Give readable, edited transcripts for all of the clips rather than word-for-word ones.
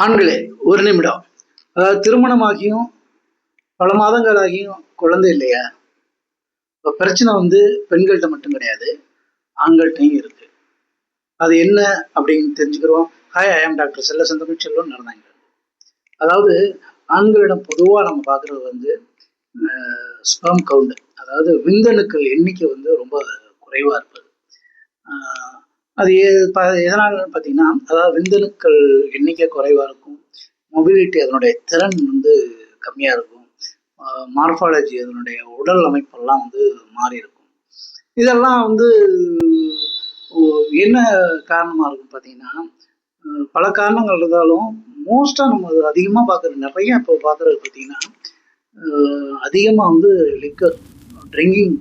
ஆண்களே ஒரு நிமிடம். அதாவது திருமணமாகியும் பல மாதங்கள் ஆகியும் குழந்தை இல்லையா? இப்ப பிரச்சனை வந்து பெண்கள்கிட்ட மட்டும் கிடையாது, ஆண்கள்கிட்டையும் இருக்கு. அது என்ன அப்படின்னு தெரிஞ்சுக்கிறோம். ஹாய், ஐ ஆம் டாக்டர் செல்ல செந்தமிழ் செல்வன் நடந்தாங்க. அதாவது ஆண்களிடம் பொதுவா நம்ம பார்க்குறது வந்து ஸ்பெர்ம் கவுண்ட், அதாவது விந்தணுக்கள் எண்ணிக்கை வந்து ரொம்ப குறைவா இருப்பது. ஆஹ் அது எதனாலன்னு பார்த்தீங்கன்னா, அதாவது விந்தணுக்கள் எண்ணிக்கை குறைவா இருக்கும், மொபிலிட்டி அதனுடைய திறன் வந்து கம்மியா இருக்கும், மார்பாலஜி அதனுடைய உடல் அமைப்பெல்லாம் வந்து மாறி இருக்கும். இதெல்லாம் வந்து என்ன காரணமா இருக்கும் பார்த்தீங்கன்னா, பல காரணங்கள் இருந்தாலும் மோஸ்டா நம்ம அதிகமா பார்க்குறது, நிறைய இப்போ பார்க்குறது பார்த்தீங்கன்னா, அதிகமாக வந்து லிக்கர் ட்ரிங்கிங்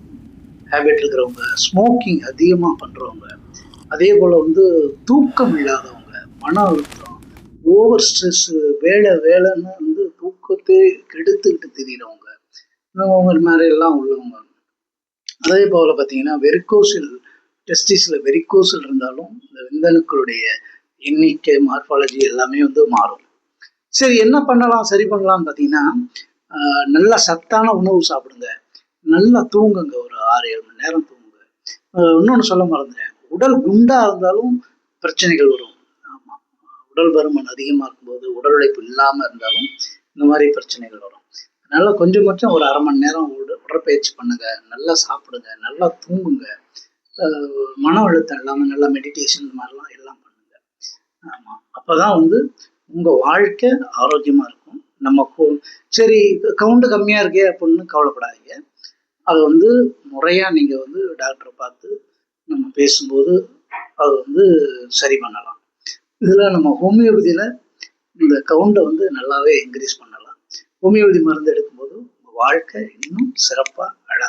ஹேபிட் இருக்கிறவங்க, ஸ்மோக்கிங் அதிகமாக பண்ணுறவங்க, அதே போல் வந்து தூக்கம் இல்லாதவங்க, மன அழுத்தம், ஓவர் ஸ்ட்ரெஸ், வேலை வேலைன்னு வந்து தூக்கத்தை கெடுத்துக்கிட்டு திரியிறவங்க, அவங்க மாதிரி எல்லாம் உள்ளவங்க. அதே போல் பார்த்தீங்கன்னா வெரிகோசில் டெஸ்டிஸில் வெரிகோசில் இருந்தாலும் இந்த விந்தணுக்களுடைய எண்ணிக்கை, மார்பாலஜி எல்லாமே வந்து மாறும். சரி, என்ன பண்ணலாம், சரி பண்ணலாம்னு பார்த்தீங்கன்னா, நல்ல சத்தான உணவு சாப்பிடுங்க, நல்லா தூங்குங்க, ஒரு 6-7 மணி நேரம் தூங்குங்க. இன்னொன்று சொல்ல மறந்துட்டேன், உடல் குண்டா இருந்தாலும் பிரச்சனைகள் வரும். ஆமாம், உடல் பருமன் அதிகமாக இருக்கும்போது, உடல் உழைப்பு இல்லாமல் இருந்தாலும் இந்த மாதிரி பிரச்சனைகள் வரும். அதனால கொஞ்சம் ஒரு 1/2 மணி நேரம் உடற்பயிற்சி பண்ணுங்க, நல்லா சாப்பிடுங்க, நல்லா தூங்குங்க, மன அழுத்தம் இல்லாமல் நல்லா மெடிடேஷன் இந்த மாதிரிலாம் எல்லாம் பண்ணுங்க. ஆமாம், அப்போதான் வந்து உங்கள் வாழ்க்கை ஆரோக்கியமாக இருக்கும். நம்ம சரி கவுண்டு கம்மியாக இருக்கே அப்படின்னு கவலைப்படாதீங்க. அது வந்து முறையாக நீங்கள் வந்து டாக்டரை பார்த்து நம்ம பேசும்போது அது வந்து சரி பண்ணலாம். இதில் நம்ம ஹோமியோபதியில் இந்த கவுண்டை வந்து நல்லாவே இன்க்ரீஸ் பண்ணலாம். ஹோமியோபதி மருந்து எடுக்கும்போது வாழ்க்கை இன்னும் சிறப்பாக அழகாக